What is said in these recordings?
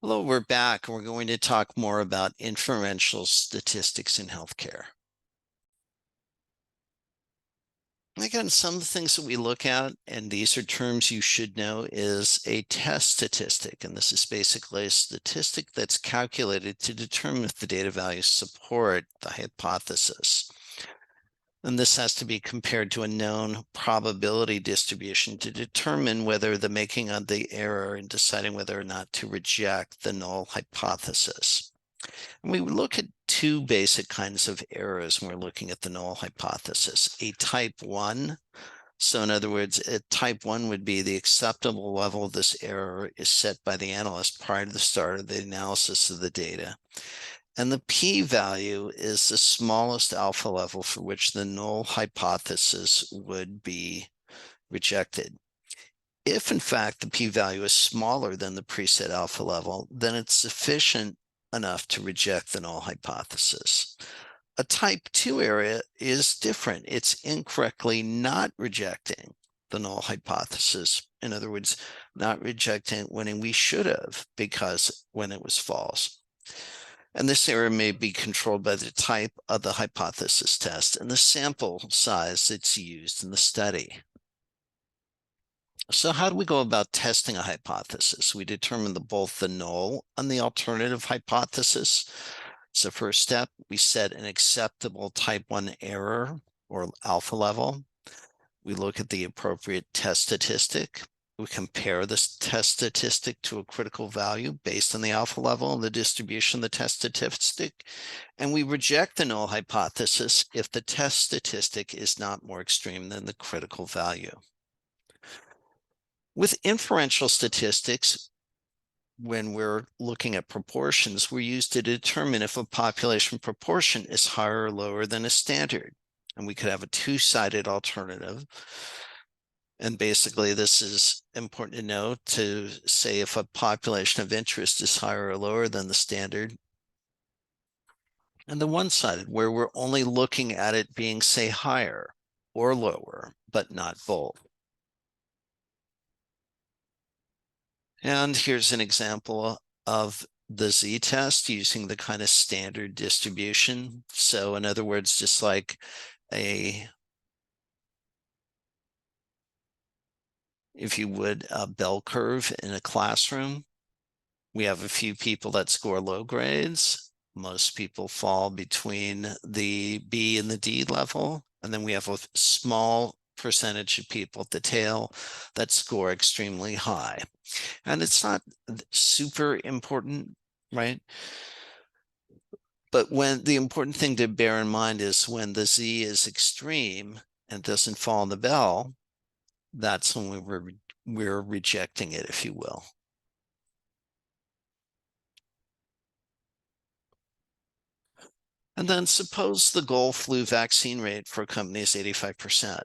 Hello, we're back, and we're going to talk more about inferential statistics in healthcare. Again, some of the things that we look at, and these are terms you should know, is a test statistic. And this is basically a statistic that's calculated to determine if the data values support the hypothesis. And this has to be compared to a known probability distribution to determine whether the making of the error in deciding whether or not to reject the null hypothesis. And we look at two basic kinds of errors when we're looking at the null hypothesis. A type 1, so in other words, a type 1 would be the acceptable level of this error is set by the analyst prior to the start of the analysis of the data. And the p-value is the smallest alpha level for which the null hypothesis would be rejected. If in fact the p-value is smaller than the preset alpha level, then it's sufficient enough to reject the null hypothesis. A type 2 error is different. It's incorrectly not rejecting the null hypothesis. In other words, not rejecting it when we should have, because when it was false. And this error may be controlled by the type of the hypothesis test and the sample size that's used in the study. So how do we go about testing a hypothesis? We determine both the null and the alternative hypothesis. So first step, we set an acceptable type 1 error or alpha level. We look at the appropriate test statistic. We compare this test statistic to a critical value based on the alpha level and the distribution of the test statistic. And we reject the null hypothesis if the test statistic is not more extreme than the critical value. With inferential statistics, when we're looking at proportions, we're used to determine if a population proportion is higher or lower than a standard. And we could have a two-sided alternative. And basically, this is important to know to say if a population of interest is higher or lower than the standard. And the one-sided, where we're only looking at it being, say, higher or lower, but not both. And here's an example of the z-test using the kind of standard distribution. So in other words, just like if you would, a bell curve in a classroom, we have a few people that score low grades. Most people fall between the B and the D level. And then we have a small percentage of people at the tail that score extremely high. And it's not super important, right? But when the important thing to bear in mind is when the Z is extreme and doesn't fall in the bell, that's when we're rejecting it, if you will. And then suppose the goal flu vaccine rate for a company is 85%.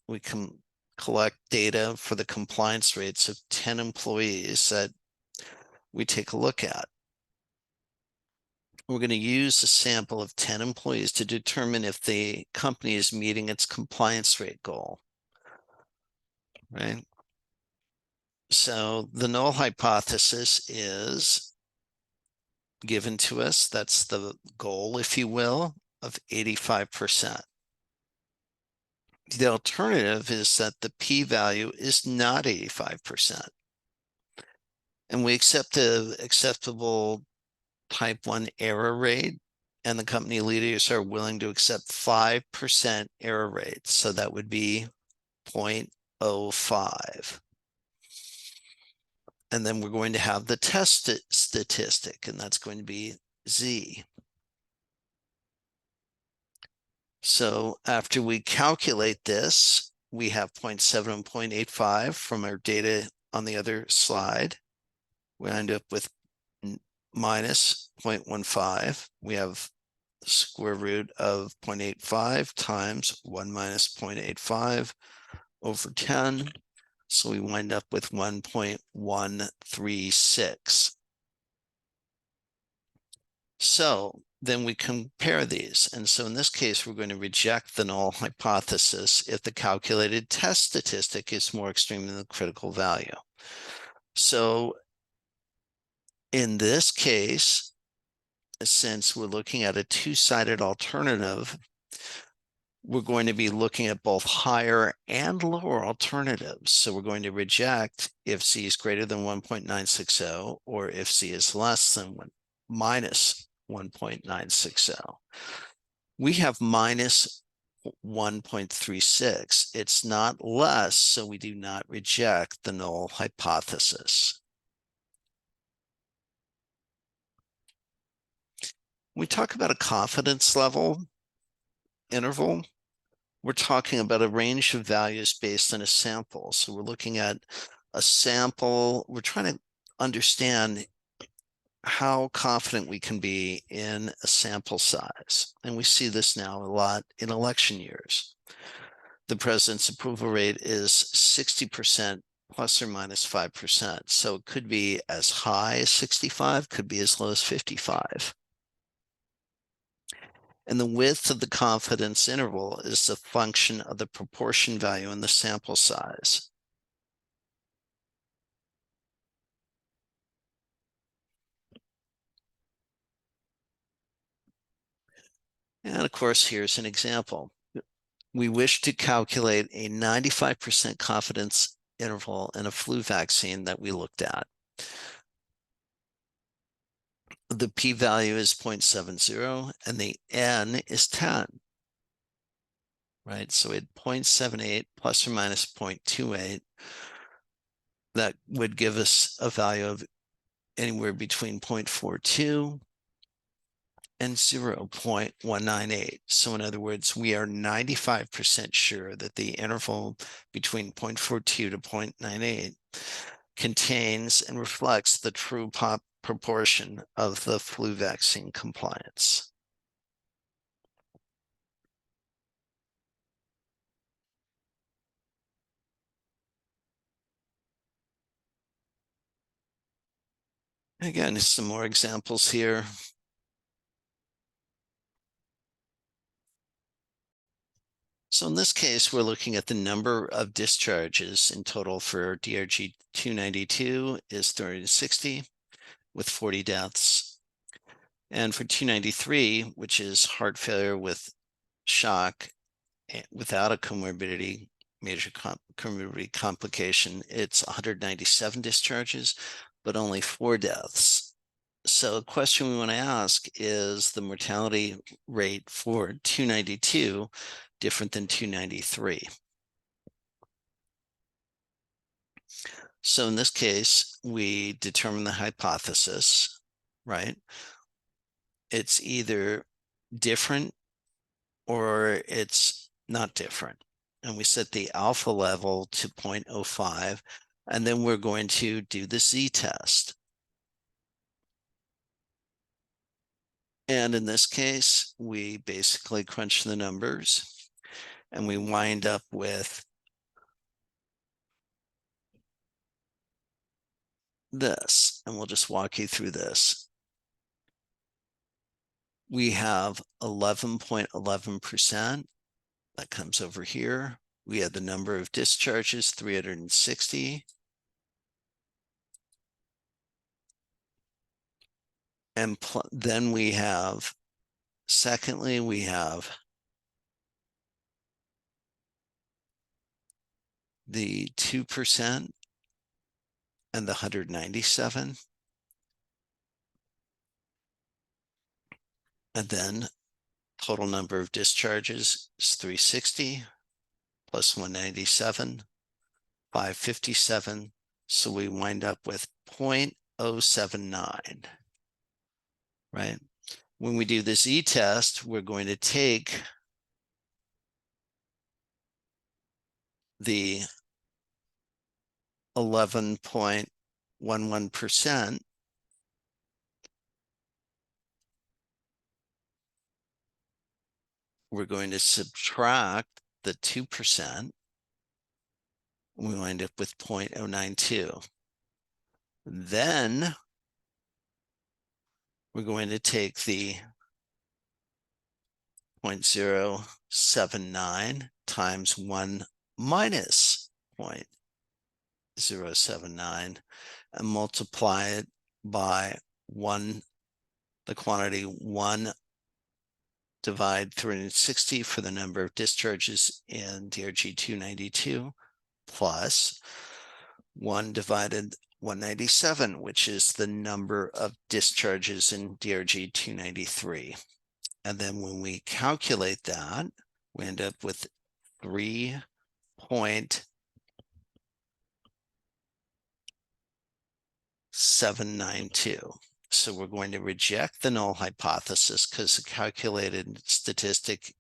We can collect data for the compliance rates of 10 employees that we take a look at. We're going to use a sample of 10 employees to determine if the company is meeting its compliance rate goal, right? So the null hypothesis is given to us. That's the goal, if you will, of 85%. The alternative is that the p-value is not 85%. And we accept the acceptable type 1 error rate, and the company leaders are willing to accept 5% error rate. So that would be 0.05. And then we're going to have the test statistic, and that's going to be Z. So after we calculate this, we have 0.7 and 0.85 from our data on the other slide. We end up with minus 0.15. We have the square root of 0.85 times 1 minus 0.85 over 10. So we wind up with 1.136. So then we compare these. And so in this case, we're going to reject the null hypothesis if the calculated test statistic is more extreme than the critical value. So In this case, since we're looking at a two-sided alternative, we're going to be looking at both higher and lower alternatives. So we're going to reject if C is greater than 1.960 or if C is less than minus 1.960. We have minus 1.36. It's not less, so we do not reject the null hypothesis. We talk about a confidence level interval. We're talking about a range of values based on a sample. So we're looking at a sample. We're trying to understand how confident we can be in a sample size. And we see this now a lot in election years. The president's approval rate is 60% plus or minus 5%. So it could be as high as 65, could be as low as 55. And the width of the confidence interval is a function of the proportion value in the sample size. And of course, here's an example. We wish to calculate a 95% confidence interval in a flu vaccine that we looked at. The p-value is 0.70 and the n is 10. Right, so at 0.78 plus or minus 0.28, that would give us a value of anywhere between 0.42 and 0.198. So in other words, we are 95% sure that the interval between 0.42 to 0.98 contains and reflects the true proportion of the flu vaccine compliance. Again, some more examples here. So in this case, we're looking at the number of discharges in total for DRG 292 is 360 with 40 deaths. And for 293, which is heart failure with shock without a comorbidity, major comorbidity complication, it's 197 discharges, but only 4 deaths. So a question we want to ask is the mortality rate for 292 different than 293? So in this case, we determine the hypothesis, right? It's either different or it's not different. And we set the alpha level to 0.05, and then we're going to do the z-test. And in this case, we basically crunch the numbers and we wind up with this, and we'll just walk you through this. We have 11.11%. That comes over here. We have the number of discharges, 360. And then we have, secondly, we have the 2% and the 197. And then total number of discharges is 360 plus 197, 557. So we wind up with 0.079, right? When we do this z-test, we're going to take the 11.11%, we're going to subtract the 2%, we wind up with 0.092. Then we're going to take the 0.079 times 1 minus 0.079 and multiply it by the quantity 1 divide 360 for the number of discharges in DRG 292 plus 1 divided 197, which is the number of discharges in DRG 293. And then when we calculate that, we end up with 3.792. So we're going to reject the null hypothesis because the calculated statistic,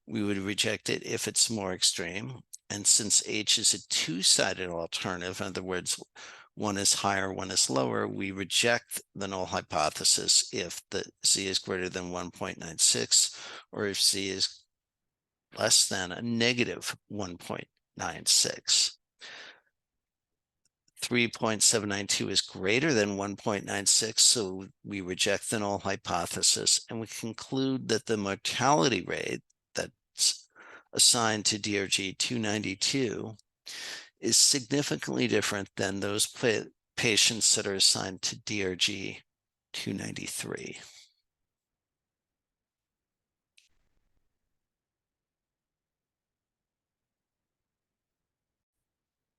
we would reject it if it's more extreme. And since H is a two-sided alternative, in other words, one is higher, one is lower, we reject the null hypothesis if the Z is greater than 1.96 or if Z is less than a negative 1.96. 3.792 is greater than 1.96, so we reject the null hypothesis, and we conclude that the mortality rate that's assigned to DRG 292 is significantly different than those patients that are assigned to DRG 293.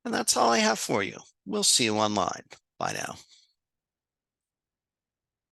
And that's all I have for you. We'll see you online. Bye now.